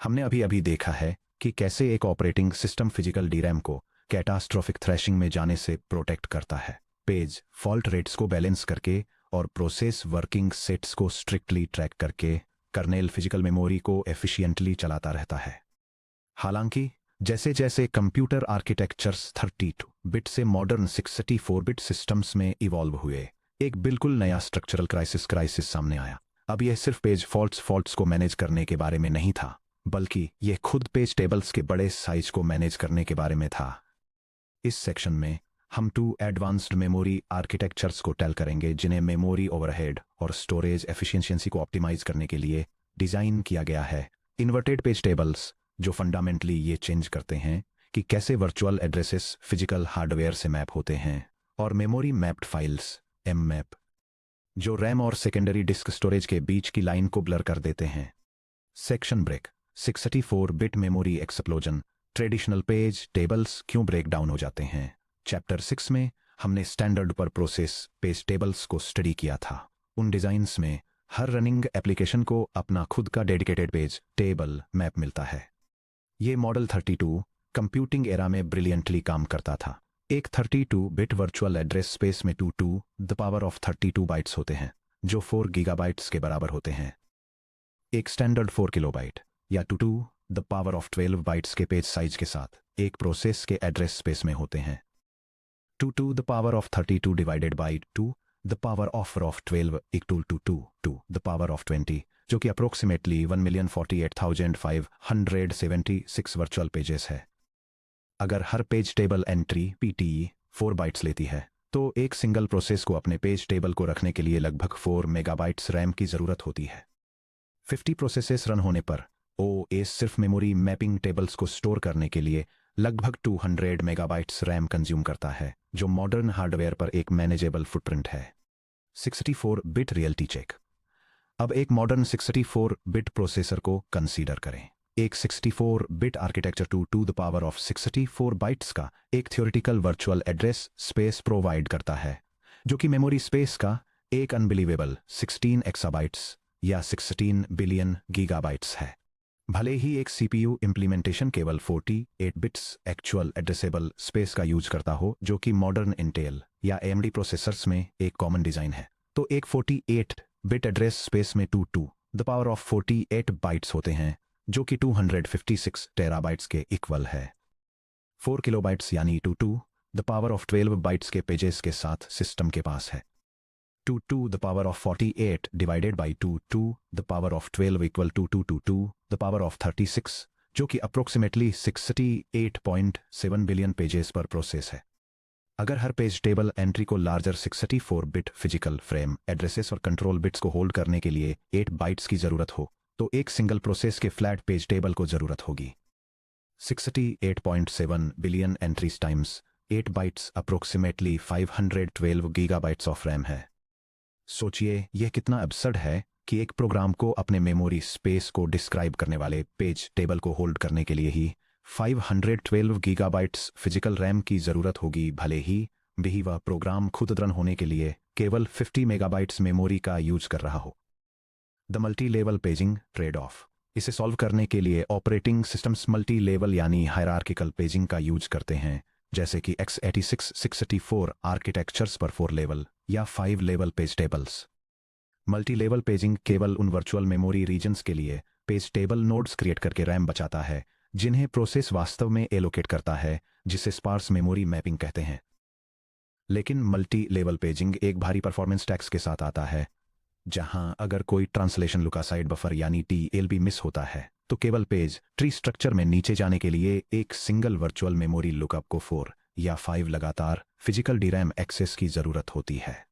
हमने अभी अभी देखा है कि कैसे एक ऑपरेटिंग सिस्टम फिजिकल डीरैम को कैटास्ट्रोफिक थ्रैशिंग में जाने से प्रोटेक्ट करता है, पेज फॉल्ट रेट्स को बैलेंस करके और प्रोसेस वर्किंग सेट्स को स्ट्रिक्टली ट्रैक करके कर्नेल फिजिकल मेमोरी को एफिशिएंटली चलाता रहता है। हालांकि जैसे जैसे कंप्यूटर आर्किटेक्चर्स 32 बिट से मॉडर्न 64 बिट सिस्टम्स में इवॉल्व हुए, एक बिल्कुल नया स्ट्रक्चरल क्राइसिस सामने आया। अब यह सिर्फ पेज फॉल्ट्स को मैनेज करने के बारे में नहीं था, बल्कि यह खुद पेज टेबल्स के बड़े साइज को मैनेज करने के बारे में था। इस सेक्शन में हम 2 एडवांस्ड मेमोरी आर्किटेक्चर्स को टेल करेंगे जिन्हें मेमोरी ओवरहेड और स्टोरेज एफिशिएंसी को ऑप्टिमाइज करने के लिए डिजाइन किया गया है। इन्वर्टेड पेज टेबल्स, जो फंडामेंटली ये चेंज करते हैं कि कैसे वर्चुअल एड्रेसेस फिजिकल हार्डवेयर से मैप होते हैं, और मेमोरी मैप्ड फाइल्स एममैप, जो रैम और सेकेंडरी डिस्क स्टोरेज के बीच की लाइन को ब्लर कर देते हैं। Section break. 64 bit memory explosion, traditional page tables क्यों ब्रेक डाउन हो जाते हैं। चैप्टर 6 में हमने स्टैंडर्ड पर प्रोसेस पेज टेबल्स को स्टडी किया था। उन डिजाइन्स में हर रनिंग एप्लीकेशन को अपना खुद का डेडिकेटेड पेज टेबल मैप मिलता है। ये मॉडल 32 कंप्यूटिंग एरा में ब्रिलियंटली काम करता था। एक 32 बिट वर्चुअल एड्रेस स्पेस में 2 द पावर ऑफ 32 बाइट्स होते हैं, जो 4 गीगाबाइट्स के बराबर होते हैं। एक स्टैंडर्ड 4 किलोबाइट या 2 द पावर ऑफ 12 बाइट्स के पेज साइज के साथ एक प्रोसेस के एड्रेस स्पेस में होते हैं। 2 the power of 32 divided by 2 the power of 12 equal to 2 the power of 20, जो कि अप्रोक्सीमेटली 1,48,576 वर्चुअल पेजेस है। अगर हर page table entry PTE 4 bytes लेती है, तो एक सिंगल प्रोसेस को अपने पेज टेबल को रखने के लिए लगभग 4 मेगाबाइट्स रैम की जरूरत होती है। 50 प्रोसेसेस रन होने पर ओएस सिर्फ मेमोरी मैपिंग टेबल्स को स्टोर करने के लिए लगभग 200 मेगाबाइट्स रैम कंज्यूम करता है, जो मॉडर्न हार्डवेयर पर एक मैनेजेबल फुटप्रिंट है। 64 बिट रियलिटी चेक। अब एक मॉडर्न 64 बिट प्रोसेसर को कंसीडर करें। एक 64 bit architecture 2 the power of 64 bytes का एक theoretical virtual address space provide करता है, जो कि मेमोरी स्पेस का एक अनबिलीवेबल 16 एक्साबाइट्स या 16 बिलियन गीगाबाइट्स है। भले ही एक सीपीयू इंप्लीमेंटेशन केवल 48 बिट्स एक्चुअल एड्रेसेबल स्पेस का यूज करता हो, जो कि मॉडर्न इंटेल या एएमडी प्रोसेसर्स में एक कॉमन डिजाइन है, तो एक 48 बिट एड्रेस स्पेस में 2 द पावर ऑफ 48 बाइट्स होते हैं, जो कि 256 टेराबाइट्स के इक्वल है। 4 किलोबाइट्स यानी 2 द पावर ऑफ 12 बाइट्स के पेजेस के साथ सिस्टम के पास है। 2 the power of 48 divided by 2 the power of 12 equal to 2 the power of 36, जो कि अप्रोक्सीमेटली 68.7 बिलियन पेजेस पर प्रोसेस है। अगर हर पेज टेबल एंट्री को larger 64 bit physical frame addresses और कंट्रोल बिट्स को होल्ड करने के लिए 8 बाइट्स की जरूरत हो, तो एक सिंगल प्रोसेस के फ्लैट पेज टेबल को जरूरत होगी। 68.7 billion entries times 8 bytes approximately 512 gigabytes of RAM है। सोचिए यह कितना अब्सर्ड है कि एक प्रोग्राम को अपने मेमोरी स्पेस को डिस्क्राइब करने वाले पेज टेबल को होल्ड करने के लिए ही 512 गीगाबाइट्स फिजिकल रैम की जरूरत होगी, भले ही भी वह प्रोग्राम खुद रन होने के लिए केवल 50 मेगाबाइट्स मेमोरी का यूज कर रहा हो। The multi level paging trade off. इसे सॉल्व करने के लिए ऑपरेटिंग सिस्टम्स मल्टी लेवल यानी हायरार्किकल पेजिंग का यूज करते हैं, जैसे कि x86 64 आर्किटेक्चर्स पर 4 लेवल या 5 level page tables. Multi level paging केवल उन वर्चुअल मेमोरी रीजन्स के लिए पेज टेबल नोड्स क्रिएट करके रैम बचाता है जिन्हें प्रोसेस वास्तव में एलोकेट करता है, जिसे स्पार्स मेमोरी मैपिंग कहते हैं। लेकिन मल्टी लेवल पेजिंग एक भारी परफॉर्मेंस टैक्स के साथ आता है, जहां अगर कोई ट्रांसलेशन लुकासाइड बफर यानी टीएलबी मिस होता है, तो केवल पेज ट्री स्ट्रक्चर में नीचे जाने के लिए एक सिंगल वर्चुअल मेमोरी लुकअप को 4 या 5 लगातार फिजिकल डीरैम एक्सेस की जरूरत होती है।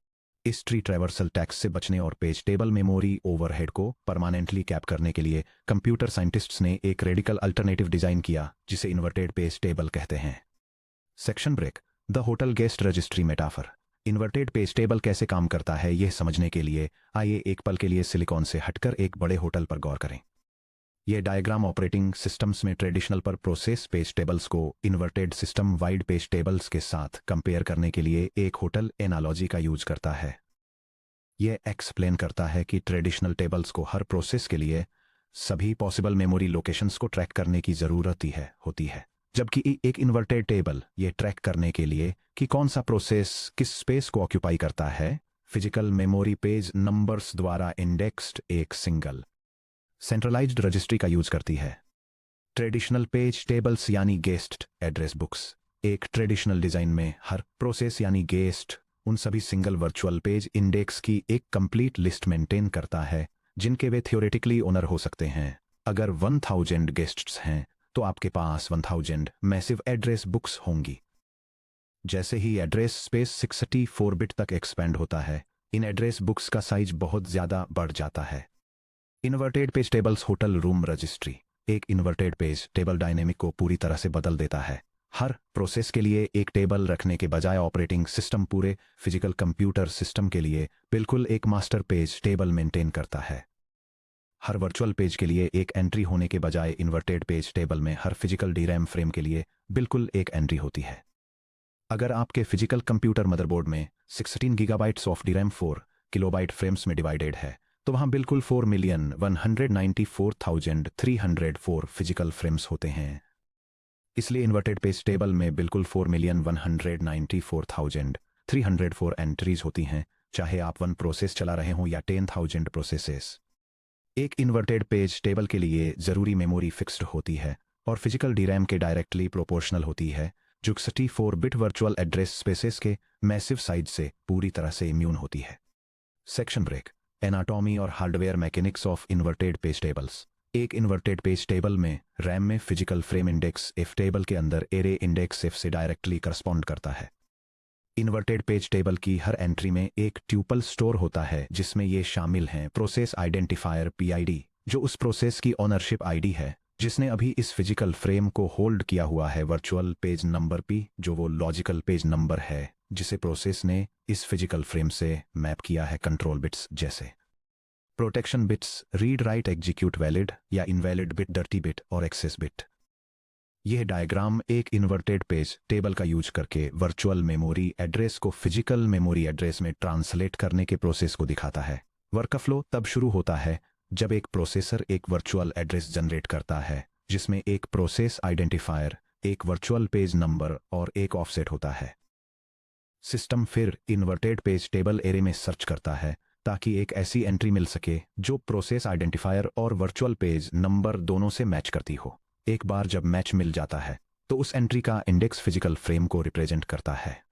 इस ट्री ट्रैवर्सल टैक्स से बचने और पेज टेबल मेमोरी ओवरहेड को परमानेंटली कैप करने के लिए कंप्यूटर साइंटिस्ट्स ने एक रेडिकल अल्टरनेटिव डिजाइन किया, जिसे इन्वर्टेड पेज टेबल कहते हैं। Section break. The hotel guest registry metaphor. Inverted page table कैसे काम करता है यह समझने के लिए आइए एक पल के लिए सिलिकॉन से हटकर एक बड़े होटल पर गौर करें। यह डायग्राम ऑपरेटिंग सिस्टम्स में ट्रेडिशनल पर प्रोसेस पेज टेबल्स को inverted system wide page tables के साथ कंपेयर करने के लिए एक होटल एनालॉजी का यूज करता है। यह एक्सप्लेन करता है कि ट्रेडिशनल टेबल्स को हर प्रोसेस के लिए सभी पॉसिबल मेमोरी लोकेशंस को ट्रैक करने की ज़रूरत होती है, जबकि एक इन्वर्टेड टेबल ये ट्रैक करने के लिए कि कौन सा प्रोसेस किस स्पेस को ऑक्यूपाई करता है, फिजिकल मेमोरी पेज नंबर्स द्वारा इंडेक्स्ड एक सिंगल सेंट्रलाइज्ड रजिस्ट्री का यूज करती है। ट्रेडिशनल पेज टेबल्स यानी गेस्ट एड्रेस बुक्स एक ट्रेडिशनल डिजाइन में हर प्रोसेस यानी गेस्ट उन सभी सिंगल वर्चुअल पेज इंडेक्स की एक कंप्लीट लिस्ट मेंटेन करता है जिनके वे थियोरेटिकली ओनर हो सकते हैं। अगर 1000 गेस्ट्स हैं तो आपके पास 1000 मैसिव एड्रेस बुक्स होंगी। जैसे ही एड्रेस स्पेस 64 बिट तक एक्सपेंड होता है, इन एड्रेस बुक्स का साइज बहुत ज़्यादा बढ़ जाता है। Inverted page tables hotel room registry एक इन्वर्टेड पेज टेबल डायनेमिक को पूरी तरह से बदल देता है। हर प्रोसेस के लिए एक टेबल रखने के बजाय ऑपरेटिंग सिस्टम पूरे फिजिकल कंप्यूटर सिस्टम के लिए बिल्कुल एक मास्टर पेज टेबल मेंटेन करता है। हर वर्चुअल पेज के लिए एक एंट्री होने के बजाय इन्वर्टेड पेज टेबल में हर फिजिकल डीरैम फ्रेम के लिए बिल्कुल एक एंट्री होती है। अगर आपके फिजिकल कंप्यूटर मदरबोर्ड में 16 गीगाबाइट्स ऑफ डीरैम 4 किलोबाइट फ्रेम्स में डिवाइडेड है, तो वहां बिल्कुल 4,194,304 फिजिकल फ्रेम्स होते हैं। इसलिए इन्वर्टेड पेज टेबल में बिल्कुल 4,194,304 एंट्रीज होती हैं, चाहे आप 1 प्रोसेस चला रहे हों या 10,000 प्रोसेसेस। एक इन्वर्टेड पेज टेबल के लिए ज़रूरी मेमोरी फिक्स्ड होती है और फिजिकल डीरैम के डायरेक्टली प्रोपोर्शनल होती है, जो 64 बिट वर्चुअल एड्रेस स्पेसेस के मैसिव साइज से पूरी तरह से इम्यून होती है। सेक्शन ब्रेक एनाटॉमी और hardware mechanics of inverted page tables एक इन्वर्टेड पेज टेबल में रैम में physical frame index F table के अंदर एरे इंडेक्स एफ से डायरेक्टली करस्पॉन्ड करता है। इन्वर्टेड पेज टेबल की हर एंट्री में एक ट्यूपल स्टोर होता है जिसमें ये शामिल हैं प्रोसेस आइडेंटिफायर पीआईडी, जो उस प्रोसेस की ओनरशिप आईडी है जिसने अभी इस फिजिकल फ्रेम को होल्ड किया हुआ है, वर्चुअल पेज नंबर पी, जो वो लॉजिकल पेज नंबर है जिसे प्रोसेस ने इस फिजिकल फ्रेम से मैप किया है कंट्रोल बिट्स जैसे protection bits, read write execute valid या इनवैलिड बिट, डर्टी बिट और एक्सेस बिट। यह डायग्राम एक इन्वर्टेड पेज टेबल का यूज करके वर्चुअल मेमोरी एड्रेस को फिजिकल मेमोरी एड्रेस में ट्रांसलेट करने के प्रोसेस को दिखाता है। वर्कफ्लो तब शुरू होता है जब एक प्रोसेसर एक वर्चुअल एड्रेस जनरेट करता है जिसमें एक प्रोसेस आइडेंटिफायर, एक वर्चुअल पेज नंबर और एक ऑफसेट होता है। सिस्टम फिर इन्वर्टेड पेज टेबल एरे में सर्च करता है ताकि एक ऐसी एंट्री मिल सके जो प्रोसेस आइडेंटिफायर और वर्चुअल पेज नंबर दोनों से मैच करती हो। एक बार जब मैच मिल जाता है तो उस एंट्री का इंडेक्स फिजिकल फ्रेम को रिप्रेजेंट करता है।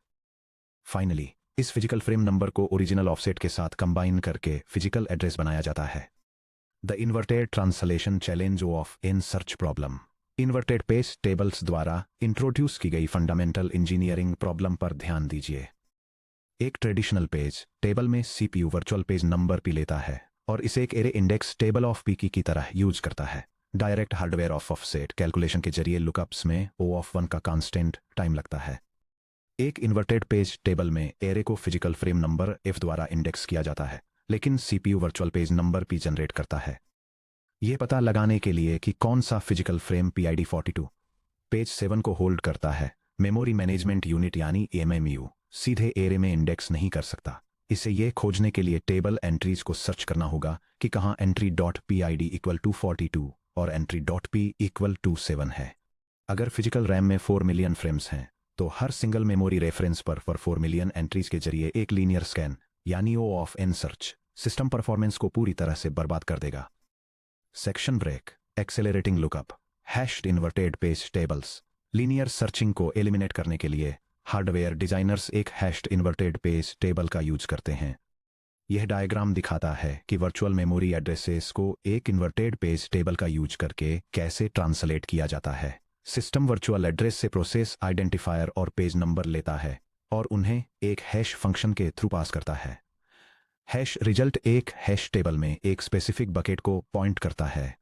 फाइनली इस फिजिकल फ्रेम नंबर को ओरिजिनल ऑफसेट के साथ कंबाइन करके फिजिकल एड्रेस बनाया जाता है। The inverted translation challenge of in search problem inverted page tables द्वारा इंट्रोड्यूस की गई फंडामेंटल इंजीनियरिंग प्रॉब्लम पर ध्यान दीजिए। एक ट्रेडिशनल पेज टेबल में CPU virtual page number P लेता है और इसे एक array index table of P की तरह यूज करता है। Direct hardware of offset calculation के जरिए लुकअप्स में ओ ऑफ 1 का कांस्टेंट टाइम लगता है। एक इन्वर्टेड पेज टेबल में एरे को फिजिकल फ्रेम नंबर एफ द्वारा इंडेक्स किया जाता है, लेकिन CPU virtual page number P generate करता है। यह पता लगाने के लिए कि कौन सा फिजिकल फ्रेम पीआईडी 42 पेज 7 को होल्ड करता है, मेमोरी मैनेजमेंट यूनिट यानी एमएमयू सीधे एरे में इंडेक्स नहीं कर सकता। इसे यह खोजने के लिए टेबल एंट्रीज को सर्च करना होगा कि कहाँ entry dot P I D equal to 42 और entry dot P equal to 7 है। अगर फिजिकल रैम में 4 मिलियन फ्रेम्स हैं तो हर सिंगल मेमोरी रेफरेंस पर 4 मिलियन एंट्रीज के जरिए एक लीनियर स्कैन यानी O of N search system performance को पूरी तरह से बर्बाद कर देगा। Section break accelerating lookup hashed inverted page tables linear searching को एलिमिनेट करने के लिए हार्डवेयर डिजाइनर्स एक हैश्ड इन्वर्टेड पेज टेबल का यूज करते हैं। यह डायग्राम दिखाता है कि वर्चुअल मेमोरी एड्रेसेस को एक इन्वर्टेड पेज टेबल का यूज करके कैसे ट्रांसलेट किया जाता है। सिस्टम वर्चुअल एड्रेस से प्रोसेस आइडेंटिफायर और पेज नंबर लेता है और उन्हें एक हैश फंक्शन के थ्रू पास करता है। हैश रिजल्ट एक हैश टेबल में एक स्पेसिफिक बकेट को पॉइंट करता है।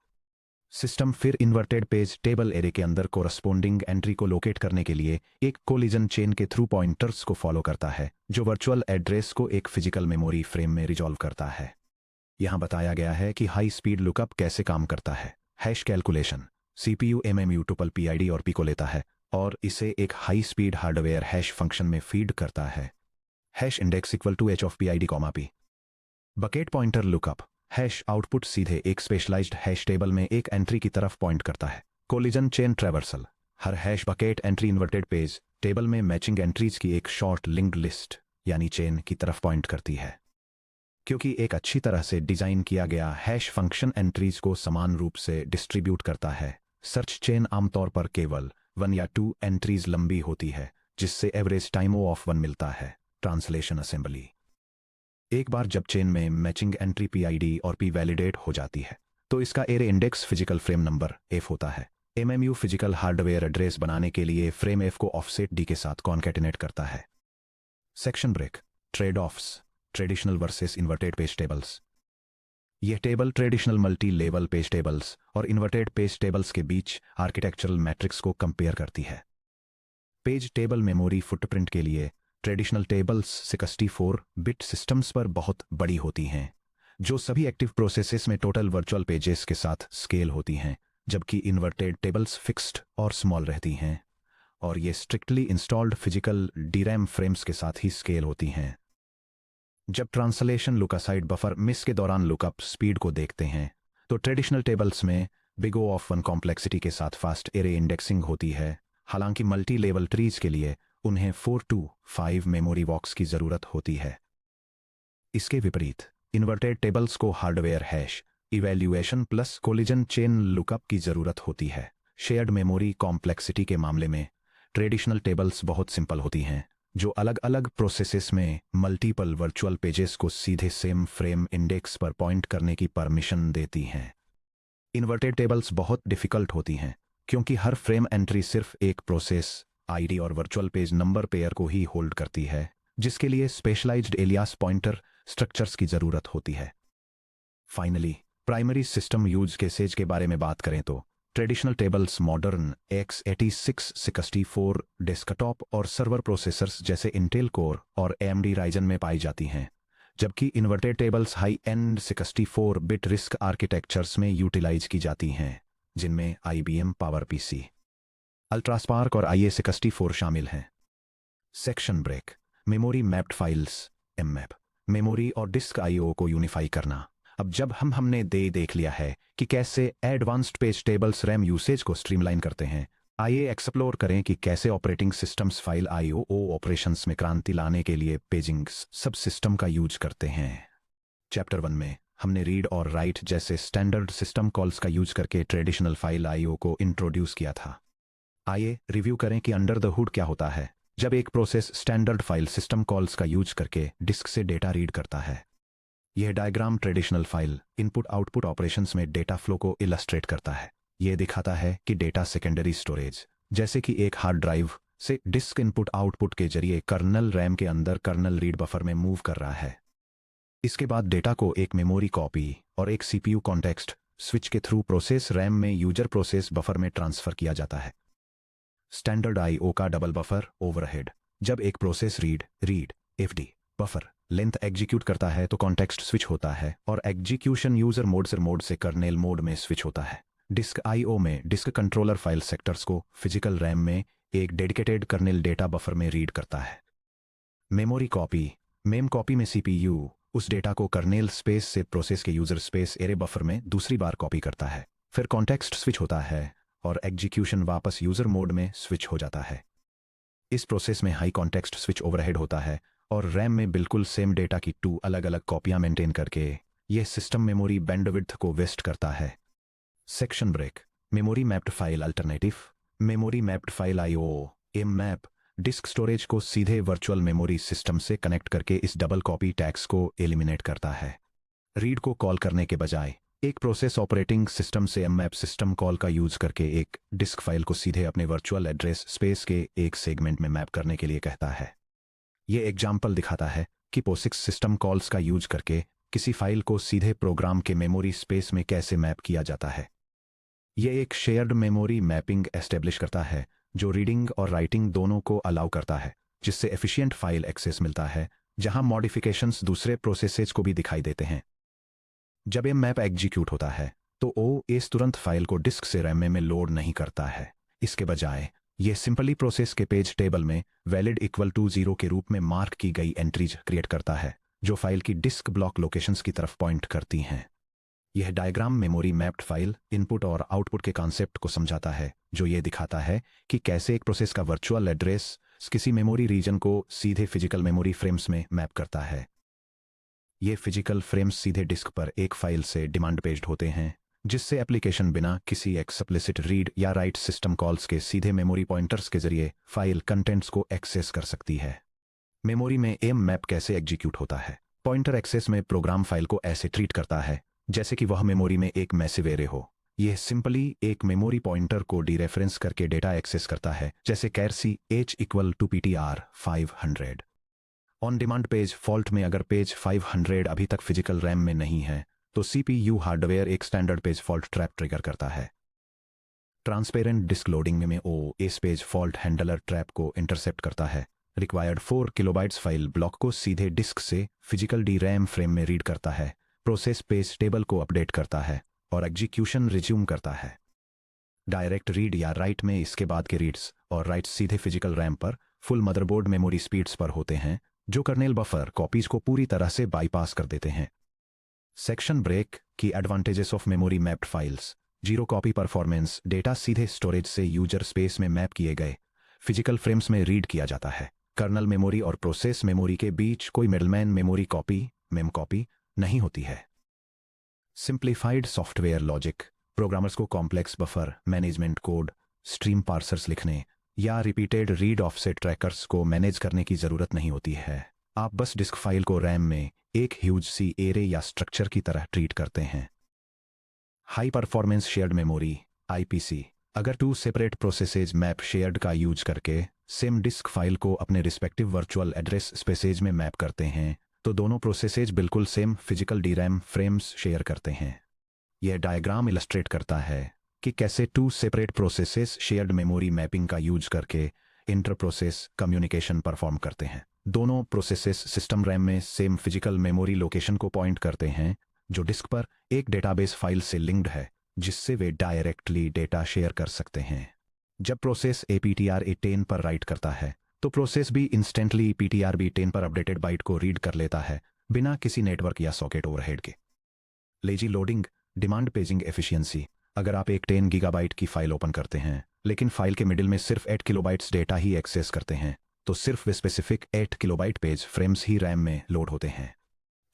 सिस्टम फिर इन्वर्टेड पेज टेबल एरे के अंदर कोरस्पोंडिंग एंट्री को लोकेट करने के लिए एक कोलिजन चेन के थ्रू पॉइंटर्स को फॉलो करता है जो वर्चुअल एड्रेस को एक फिजिकल मेमोरी फ्रेम में रिजॉल्व करता है। यहां बताया गया है कि हाई स्पीड लुकअप कैसे काम करता है। Hash calculation CPU MMU tuple PID और पी को लेता है और इसे एक high speed hardware hash function में फीड करता है। Hash index equal to H of PID comma P. Bucket pointer lookup hash output सीधे एक स्पेशलाइज्ड हैश टेबल में एक एंट्री की तरफ पॉइंट करता है। कोलिजन चेन ट्रैवर्सल, हर hash bucket entry inverted page table में मैचिंग एंट्रीज की एक शॉर्ट लिंक्ड लिस्ट यानी चेन की तरफ पॉइंट करती है। क्योंकि एक अच्छी तरह से डिजाइन किया गया हैश फंक्शन एंट्रीज को समान रूप से डिस्ट्रीब्यूट करता है, सर्च चेन आमतौर पर केवल 1 या 2 एंट्रीज लंबी होती है, जिससे एवरेज टाइम ऑफ 1 मिलता है। ट्रांसलेशन असेंबली, एक बार जब चेन में मैचिंग एंट्री पीआईडी और पी वैलिडेट हो जाती है तो इसका array index physical frame number F होता है। एमएमयू फिजिकल हार्डवेयर एड्रेस बनाने के लिए फ्रेम एफ को ऑफसेट डी के साथ कॉन्कैटिनेट करता है। Section break, tradeoffs, traditional versus inverted page tables. यह table traditional multi level page tables और इन्वर्टेड पेज टेबल्स के बीच आर्किटेक्चरल मैट्रिक्स को कंपेयर करती है। पेज टेबल मेमोरी फुटप्रिंट के लिए ट्रेडिशनल टेबल्स 64 बिट सिस्टम्स पर बहुत बड़ी होती हैं, जो सभी एक्टिव प्रोसेसेस में टोटल वर्चुअल पेजेस के साथ स्केल होती हैं, जबकि इन्वर्टेड टेबल्स फिक्स्ड और स्मॉल रहती हैं और ये स्ट्रिक्टली इंस्टॉल्ड फिजिकल डीरैम फ्रेम्स के साथ ही स्केल होती हैं। जब ट्रांसलेशन लुकासाइड बफर मिस के दौरान लुकअप स्पीड को देखते हैं तो ट्रेडिशनल टेबल्स में बिग ओ ऑफ 1 कॉम्प्लेक्सिटी के साथ फास्ट एरे इंडेक्सिंग होती है, हालांकि मल्टी लेवल ट्रीज के लिए उन्हें 4 to 5 मेमोरी वॉक्स की जरूरत होती है। इसके विपरीत इन्वर्टेड टेबल्स को hardware hash evaluation plus collision chain lookup की जरूरत होती है। शेयर्ड मेमोरी कॉम्प्लेक्सिटी के मामले में ट्रेडिशनल टेबल्स बहुत सिंपल होती हैं, जो अलग अलग प्रोसेसेस में मल्टीपल वर्चुअल पेजेस को सीधे सेम फ्रेम इंडेक्स पर पॉइंट करने की परमिशन देती हैं। इन्वर्टेड टेबल्स बहुत डिफिकल्ट होती हैं क्योंकि हर फ्रेम एंट्री सिर्फ एक प्रोसेस आईडी और वर्चुअल पेज नंबर पेयर को ही होल्ड करती है, जिसके लिए स्पेशलाइज्ड एलियास पॉइंटर स्ट्रक्चर्स की जरूरत होती है। Finally, primary system use cases के बारे में बात करें तो traditional tables modern x86 64 desktop और सर्वर प्रोसेसर्स जैसे इंटेल कोर और AMD राइजन में पाई जाती हैं, जबकि inverted tables high and 64 bit risk architectures में यूटिलाइज की जाती हैं, जिनमें IBM PowerPC, अल्ट्रास्पार्क और IA64 शामिल हैं। Section break, memory mapped files mmap, memory और डिस्क IO को यूनिफाई करना। अब जब हमने देख लिया है कि कैसे advanced page tables RAM usage को स्ट्रीमलाइन करते हैं, आइए एक्सप्लोर करें कि कैसे operating systems file IO operations में क्रांति लाने के लिए पेजिंग सब सिस्टम का यूज करते हैं। चैप्टर 1 में हमने रीड और राइट जैसे स्टैंडर्ड सिस्टम कॉल्स का यूज करके ट्रेडिशनल फाइल IO को इंट्रोड्यूस किया था। आइए रिव्यू करें कि अंडर द हुड क्या होता है जब एक process standard file system calls का यूज करके डिस्क से डेटा रीड करता है। यह diagram traditional file input output operations में डेटा फ्लो को इलस्ट्रेट करता है। यह दिखाता है कि डेटा सेकेंडरी स्टोरेज जैसे कि एक हार्ड ड्राइव से डिस्क इनपुट आउटपुट के जरिए कर्नल रैम के अंदर कर्नल रीड बफर में मूव कर रहा है। इसके बाद डेटा को एक मेमोरी कॉपी और एक CPU कॉन्टेक्स्ट स्विच के थ्रू प्रोसेस रैम में यूजर प्रोसेस बफर में ट्रांसफर किया जाता है। स्टैंडर्ड IO का डबल बफर ओवरहेड, जब एक process read FD buffer length execute करता है तो कॉन्टेक्स्ट स्विच होता है और एग्जीक्यूशन यूजर मोड से कर्नेल मोड में स्विच होता है। डिस्क IO में डिस्क कंट्रोलर फाइल सेक्टर्स को फिजिकल रैम में एक डेडिकेटेड कर्नेल डेटा बफर में रीड करता है। मेमोरी कॉपी, मेम कॉपी में CPU उस डेटा को कर्नेल स्पेस से प्रोसेस के यूजर स्पेस एरे बफर में दूसरी बार कॉपी करता है, फिर कॉन्टेक्स्ट स्विच होता है और एग्जीक्यूशन वापस यूजर मोड में स्विच हो जाता है। इस प्रोसेस में हाई कॉन्टेक्स्ट स्विच ओवरहेड होता है और रैम में बिल्कुल सेम डेटा की 2 अलग अलग कॉपियां मेंटेन करके यह सिस्टम मेमोरी बैंडविड्थ को वेस्ट करता है। Section break, memory mapped file alternative, memory mapped file IO mmap disk storage को सीधे वर्चुअल मेमोरी सिस्टम से कनेक्ट करके इस डबल कॉपी टैक्स को एलिमिनेट करता है। रीड को कॉल करने के बजाय एक प्रोसेस ऑपरेटिंग सिस्टम से एममैप सिस्टम कॉल का यूज करके एक डिस्क फाइल को सीधे अपने वर्चुअल एड्रेस स्पेस के एक सेगमेंट में मैप करने के लिए कहता है। यह एग्जाम्पल दिखाता है कि POSIX सिस्टम कॉल्स का यूज करके किसी फाइल को सीधे प्रोग्राम के मेमोरी स्पेस में कैसे मैप किया जाता है। यह एक शेयर्ड मेमोरी मैपिंग एस्टेब्लिश करता है जो रीडिंग और राइटिंग दोनों को अलाउ करता है, जिससे एफिशिएंट फाइल एक्सेस मिलता है जहां मॉडिफिकेशंस दूसरे प्रोसेसेस को भी दिखाई देते हैं। जब ये मैप एग्जीक्यूट होता है तो OS तुरंत फाइल को डिस्क से रैम में लोड नहीं करता है। इसके बजाय यह सिंपली प्रोसेस के पेज टेबल में वैलिड इक्वल टू 0 के रूप में मार्क की गई एंट्रीज क्रिएट करता है, जो फाइल की डिस्क ब्लॉक लोकेशंस की तरफ पॉइंट करती हैं। यह diagram memory mapped file input और आउटपुट के कॉन्सेप्ट को समझाता है, जो ये दिखाता है कि कैसे एक प्रोसेस का वर्चुअल एड्रेस किसी मेमोरी रीजन को सीधे फिजिकल मेमोरी फ्रेम्स में मैप करता है। ये फिजिकल फ्रेम्स सीधे डिस्क पर एक फाइल से डिमांड पेज्ड होते हैं, जिससे एप्लीकेशन बिना किसी एक्सप्लिसिट रीड या राइट सिस्टम कॉल्स के सीधे मेमोरी पॉइंटर्स के जरिए फाइल कंटेंट्स को एक्सेस कर सकती है। मेमोरी में एम मैप कैसे एग्जीक्यूट होता है? पॉइंटर एक्सेस में प्रोग्राम फाइल को ऐसे ट्रीट करता है जैसे कि वह मेमोरी में एक मैसिव एरे हो। यह सिंपली एक मेमोरी पॉइंटर को डीरेफरेंस करके डेटा एक्सेस करता है, जैसे कैरसी h equal to PTR 500। On demand page fault में अगर पेज 500 अभी तक फिजिकल रैम में नहीं है तो CPU हार्डवेयर एक standard page fault trap trigger करता है। ट्रांसपेरेंट डिस्क लोडिंग में इस पेज फॉल्ट हैंडलर ट्रैप को इंटरसेप्ट करता है। रिक्वायर्ड 4 किलोबाइट्स फाइल ब्लॉक को सीधे डिस्क से फिजिकल DRAM फ्रेम में रीड करता है, प्रोसेस पेज टेबल को अपडेट करता है और एग्जीक्यूशन रिज्यूम करता है। डायरेक्ट रीड या राइट में इसके बाद के रीड्स और राइट्स सीधे फिजिकल रैम पर फुल मदरबोर्ड मेमोरी स्पीड्स पर होते हैं, जो कर्नेल बफर कॉपीज को पूरी तरह से बाईपास कर देते हैं। सेक्शन ब्रेक की advantages of memory mapped files. Zero copy performance. Data सीधे स्टोरेज से यूजर स्पेस में मैप किए गए फिजिकल फ्रेम्स में रीड किया जाता है। कर्नल मेमोरी और प्रोसेस मेमोरी के बीच कोई middleman memory copy ma'am copy नहीं होती है। Simplified software logic. प्रोग्रामर्स को complex buffer management code, stream parsers लिखने या रिपीटेड रीड ऑफसेट ट्रैकर्स को मैनेज करने की जरूरत नहीं होती है। आप बस डिस्क फाइल को रैम में एक ह्यूज सी एरे या स्ट्रक्चर की तरह ट्रीट करते हैं। High performance shared memory IPC। अगर 2 सेपरेट प्रोसेसेज मैप शेयर्ड का यूज करके सेम डिस्क फाइल को अपने रिस्पेक्टिव वर्चुअल एड्रेस स्पेसेज में मैप करते हैं तो दोनों प्रोसेसेज बिल्कुल same physical DRAM frames share करते हैं। यह डायग्राम इलस्ट्रेट करता है कि कैसे 2 separate processes shared memory mapping का यूज करके इंटर प्रोसेस कम्युनिकेशन परफॉर्म करते हैं। दोनों प्रोसेसेस सिस्टम रैम में सेम फिजिकल मेमोरी लोकेशन को पॉइंट करते हैं, जो डिस्क पर एक डेटाबेस फाइल से लिंक्ड है, जिससे वे डायरेक्टली डेटा शेयर कर सकते हैं। जब प्रोसेस PTR-A10 पर राइट करता है तो प्रोसेस भी इंस्टेंटली PTR-B10 पर अपडेटेड बाइट को रीड कर लेता है, बिना किसी नेटवर्क या सॉकेट ओवरहेड के। Lazy loading demand paging efficiency. अगर आप एक 10 गीगाबाइट की फाइल ओपन करते हैं लेकिन फाइल के मिडिल में सिर्फ 8 किलोबाइट्स डेटा ही एक्सेस करते हैं तो सिर्फ वे स्पेसिफिक 8 किलोबाइट पेज फ्रेम्स ही रैम में लोड होते हैं।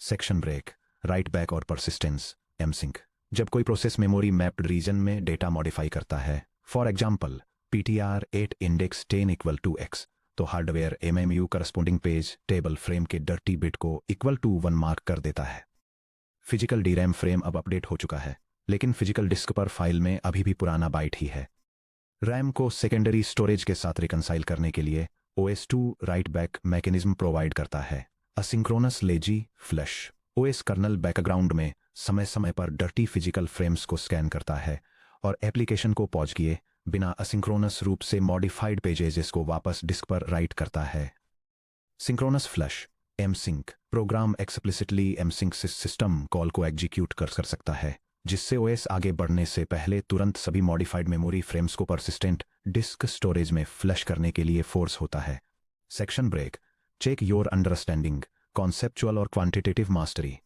सेक्शन ब्रेक राइट बैक और परसिस्टेंस MSync। जब कोई प्रोसेस मेमोरी मैप्ड रीजन में डेटा मॉडिफाई करता है, for example PTR-8 index 10 equal to X, तो hardware MMU corresponding page table frame के डर्टी बिट को इक्वल टू 1 मार्क कर देता है। फिजिकल DRAM फ्रेम अब अपडेट हो चुका है, लेकिन फिजिकल डिस्क पर फाइल में अभी भी पुराना बाइट ही है। रैम को सेकेंडरी स्टोरेज के साथ रिकंसाइल करने के लिए OS2 right back mechanism provide करता है। Asynchronous lazy flush. OS kernel background में समय समय पर डर्टी फिजिकल फ्रेम्स को स्कैन करता है और एप्लीकेशन को पॉज किए बिना असिंक्रोनस रूप से मॉडिफाइड पेजेस को वापस डिस्क पर राइट करता है। Synchronous flush MSync। Program explicitly MSync system call को एग्जीक्यूट कर सकता है, जिससे OS आगे बढ़ने से पहले तुरंत सभी मॉडिफाइड मेमोरी फ्रेम्स को परसिस्टेंट डिस्क स्टोरेज में फ्लश करने के लिए फोर्स होता है। Section break check your understanding conceptual और क्वांटिटेटिव मास्टरी।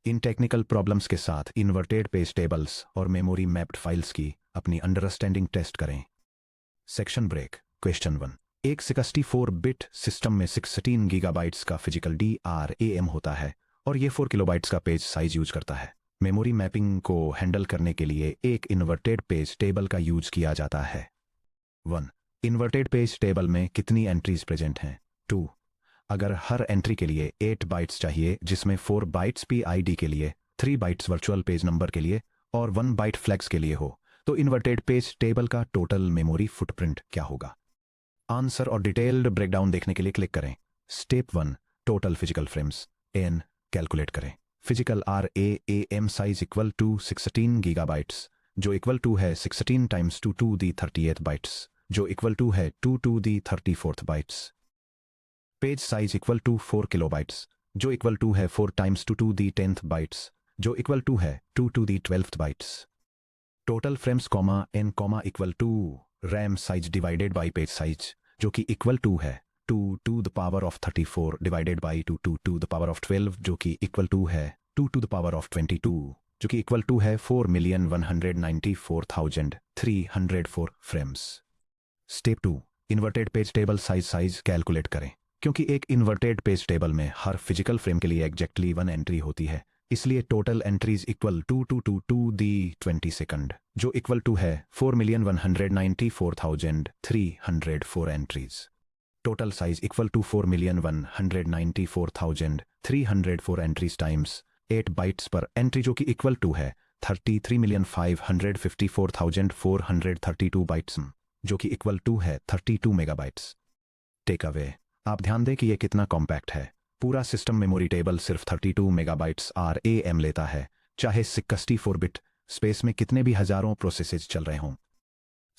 इन टेक्निकल प्रॉब्लम्स के साथ इन्वर्टेड पेज टेबल्स और मेमोरी मैप्ड फाइल्स की अपनी अंडरस्टैंडिंग टेस्ट करें। Section break question 1। एक 64 बिट सिस्टम में 16 गीगाबाइट्स का फिजिकल DRAM होता है और ये 4 किलोबाइट्स का पेज साइज यूज करता है। मेमोरी मैपिंग को हैंडल करने के लिए एक इन्वर्टेड पेज टेबल का यूज किया जाता है। 1. इन्वर्टेड पेज टेबल में कितनी एंट्रीज प्रेजेंट हैं? 2. अगर हर एंट्री के लिए 8 बाइट्स चाहिए, जिसमें 4 बाइट्स PID के लिए, 3 बाइट्स वर्चुअल पेज नंबर के लिए और 1 बाइट फ्लैग्स के लिए हो, तो इन्वर्टेड पेज टेबल का टोटल मेमोरी फुटप्रिंट क्या होगा? आंसर और डिटेल्ड ब्रेकडाउन देखने के लिए क्लिक करें। Step 1 total physical frames N calculate करें। Physical RAM size equal to 16 gigabytes, जो इक्वल टू है 16 टाइम्स 2 टू दी 38 बाइट्स, जो इक्वल टू है 2 to the 34 bytes. Page size equal to 4 kilobytes, जो इक्वल टू है 4 times 2 to the 10th bytes, जो equal to है 2 to the 12th bytes. Total frames N equal to RAM size divided by page size, जो कि equal to है 2 to the power of 34 divided by 2 to the power of 12, जो कि equal to है 2 to the power of 22 जो कि equal to है 4,194,304 frames. Step 2, inverted page table size calculate करें। क्योंकि एक इन्वर्टेड पेज टेबल में हर फिजिकल फ्रेम के लिए एग्जैक्टली 1 एंट्री होती है, इसलिए total entries equal to the 20 second, जो इक्वल टू है 4,194,304 entries. Total size equal to 4,194,304 entries times 8 bytes per entry, जो कि इक्वल टू है 33,554,432 बाइट्स, जो कि इक्वल टू है 32 मेगाबाइट्स। टेक अवे, आप ध्यान दें कि यह कितना कॉम्पैक्ट है। पूरा सिस्टम मेमोरी टेबल सिर्फ 32 मेगाबाइट्स RAM लेता है, चाहे 64 बिट स्पेस में कितने भी हजारों प्रोसेसेस चल रहे हों।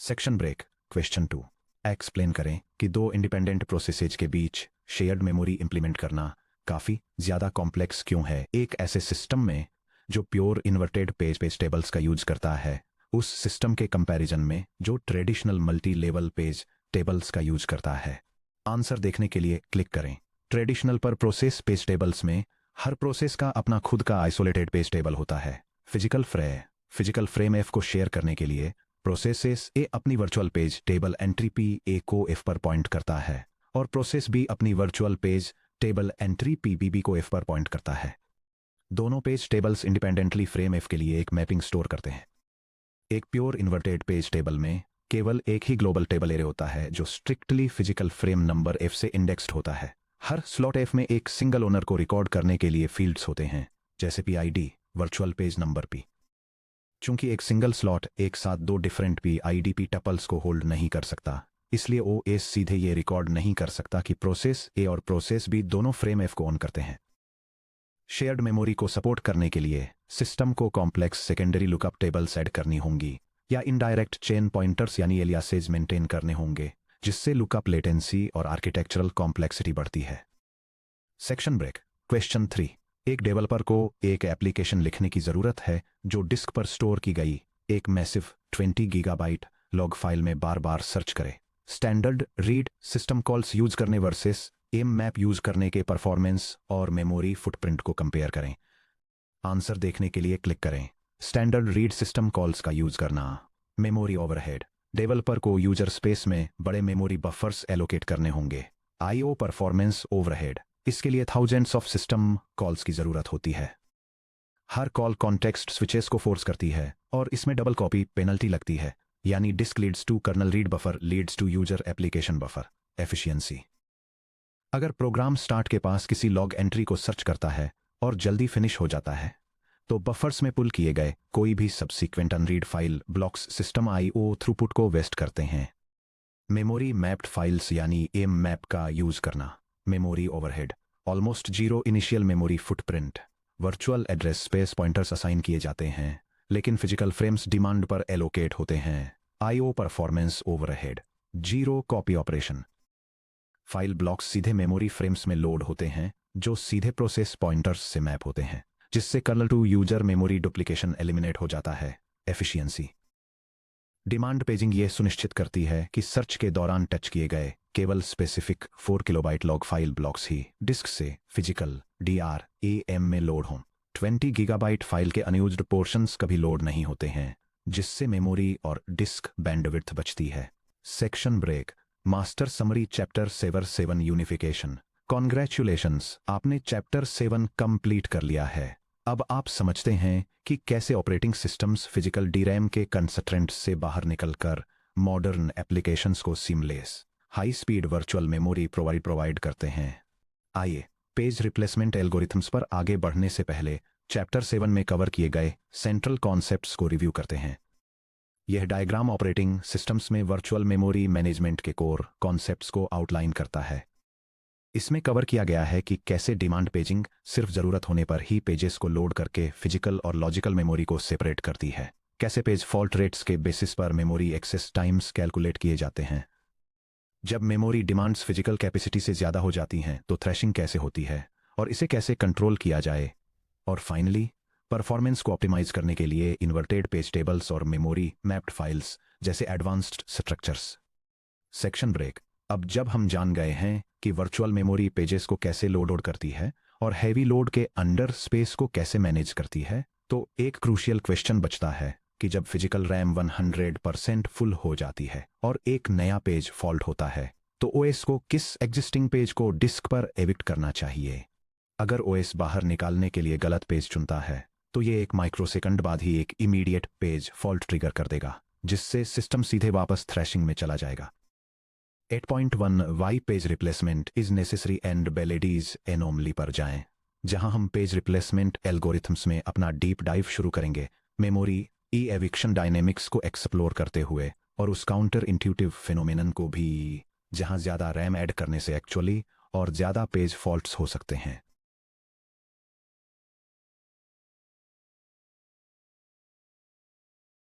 Section break. क्वेश्चन 2, एक्सप्लेन करें कि दो इंडिपेंडेंट प्रोसेसेज के बीच शेयर्ड मेमोरी इंप्लीमेंट करना काफ़ी ज़्यादा कॉम्प्लेक्स क्यों है। एक ऐसे सिस्टम में जो प्योर इन्वर्टेड पेज टेबल्स का यूज करता है, उस सिस्टम के कंपैरिजन में जो traditional multi level page tables का यूज करता है। आंसर देखने के लिए क्लिक करें। ट्रेडिशनल पर प्रोसेस पेज टेबल्स में हर प्रोसेस का अपना खुद का आइसोलेटेड पेज टेबल होता है। फिजिकल फ्रेम F को शेयर करने के लिए प्रोसेस A अपनी virtual page table entry PA को F पर पॉइंट करता है और प्रोसेस B अपनी virtual page table entry PB को F पर पॉइंट करता है। दोनों page tables independently frame F के लिए एक मैपिंग स्टोर करते हैं। एक प्योर इन्वर्टेड पेज टेबल में केवल एक ही ग्लोबल टेबल एरे होता है जो strictly physical frame number F से इंडेक्स्ड होता है। हर स्लॉट F में एक सिंगल ओनर को रिकॉर्ड करने के लिए फील्ड्स होते हैं, जैसे PID virtual page number P। चूंकि एक सिंगल स्लॉट एक साथ दो डिफरेंट PIDP टपल्स को होल्ड नहीं कर सकता, इसलिए OS सीधे ये रिकॉर्ड नहीं कर सकता कि प्रोसेस A और प्रोसेस B दोनों फ्रेम F को ऑन करते हैं। शेयर्ड मेमोरी को सपोर्ट करने के लिए सिस्टम को complex secondary lookup tables add करनी होंगी या इनडायरेक्ट चेन पॉइंटर्स यानी एलियासेज मेंटेन करने होंगे, जिससे लुकअप लेटेंसी और आर्किटेक्चरल कॉम्प्लेक्सिटी बढ़ती है। Section break. क्वेश्चन 3, एक डेवलपर को एक एप्लीकेशन लिखने की जरूरत है जो डिस्क पर स्टोर की गई एक मैसिव 20 गीगाबाइट लॉग फाइल में बार बार सर्च करे। Standard read system calls use करने वर्सेस मैप यूज करने के परफॉर्मेंस और मेमोरी फुटप्रिंट को कंपेयर करें। आंसर देखने के लिए क्लिक करें। स्टैंडर्ड रीड सिस्टम कॉल्स का यूज करना। मेमोरी ओवरहेड, डेवलपर को यूजर स्पेस में बड़े मेमोरी बफर्स एलोकेट करने होंगे। IO परफॉर्मेंस ओवरहेड, इसके लिए थाउजेंड्स ऑफ सिस्टम कॉल्स की जरूरत होती है। हर कॉल कॉन्टेक्स्ट स्विचेस को फोर्स करती है और इसमें डबल कॉपी पेनल्टी लगती है, यानी disk leads to kernel read buffer leads to user application buffer efficiency. अगर प्रोग्राम स्टार्ट के पास किसी लॉग एंट्री को सर्च करता है और जल्दी फिनिश हो जाता है, तो बफर्स में पुल किए गए कोई भी subsequent unread file blocks system IO throughput को वेस्ट करते हैं। मेमोरी मैप्ड फाइल्स यानी मैप का यूज करना। Memory overhead, almost zero initial memory footprint. Virtual address space pointers assign किए जाते हैं, लेकिन फिजिकल फ्रेम्स डिमांड पर एलोकेट होते हैं। IO performance overhead, zero copy operation. File blocks सीधे मेमोरी फ्रेम्स में लोड होते हैं जो सीधे प्रोसेस पॉइंटर्स से मैप होते हैं, जिससे kernel to user memory duplication eliminate हो जाता है। एफिशिएंसी। डिमांड पेजिंग ये सुनिश्चित करती है कि सर्च के दौरान टच किए गए केवल specific 4 kilobyte log file blocks ही डिस्क से फिजिकल DRAM में लोड हों। 20 गीगाबाइट फाइल के अनयूज्ड पोर्शंस कभी लोड नहीं होते हैं, जिससे मेमोरी और डिस्क बैंडविड्थ बचती है। Section break. Master summary chapter 7 unification. Congratulations, आपने चैप्टर 7 कंप्लीट कर लिया है। अब आप समझते हैं कि कैसे ऑपरेटिंग सिस्टम्स फिजिकल DRAM के कंस्ट्रेंट्स से बाहर निकलकर मॉडर्न एप्लीकेशंस को seamless high speed virtual memory provide करते हैं। आइए पेज रिप्लेसमेंट एल्गोरिथम्स पर आगे बढ़ने से पहले चैप्टर 7 में कवर किए गए सेंट्रल कॉन्सेप्ट्स को रिव्यू करते हैं। यह डायग्राम ऑपरेटिंग सिस्टम्स में वर्चुअल मेमोरी मैनेजमेंट के कोर कॉन्सेप्ट्स को आउटलाइन करता है। इसमें कवर किया गया है कि कैसे डिमांड पेजिंग सिर्फ जरूरत होने पर ही पेजेस को लोड करके फिजिकल और लॉजिकल मेमोरी को सेपरेट करती है, कैसे पेज फॉल्ट रेट्स के बेसिस पर मेमोरी एक्सेस टाइम्स कैलकुलेट किए जाते हैं, जब मेमोरी डिमांड्स फिजिकल कैपेसिटी से ज़्यादा हो जाती हैं तो थ्रैशिंग कैसे होती है और इसे कैसे कंट्रोल किया जाए, और फाइनली परफॉर्मेंस को ऑप्टिमाइज करने के लिए इन्वर्टेड पेज टेबल्स और मेमोरी मैप्ड फाइल्स जैसे एडवांस्ड स्ट्रक्चर्स। Section break. अब जब हम जान गए हैं कि वर्चुअल मेमोरी पेजेस को कैसे लोड करती है और हैवी लोड के अंडर स्पेस को कैसे मैनेज करती है, तो एक क्रूशियल क्वेश्चन बचता है कि जब फिजिकल रैम 100% फुल हो जाती है और एक नया पेज फॉल्ट होता है, तो ओएस को किस एग्जिस्टिंग पेज को डिस्क पर एविक्ट करना चाहिए। अगर ओएस बाहर निकालने के लिए गलत पेज चुनता है, तो ये एक माइक्रोसेकंड बाद ही एक इमीडिएट पेज फॉल्ट ट्रिगर कर देगा, जिससे सिस्टम सीधे वापस थ्रैशिंग में चला जाएगा। 8.1 why page replacement is necessary and Belady's anomaly पर जाएं, जहां हम पेज रिप्लेसमेंट एल्गोरिथम्स में अपना डीप डाइव शुरू करेंगे, मेमोरी ई एविक्शन डायनेमिक्स को एक्सप्लोर करते हुए और उस काउंटर इंट्यूटिव फिनोमेनन को भी, जहां ज्यादा रैम ऐड करने से एक्चुअली और ज्यादा पेज फॉल्ट्स हो सकते हैं।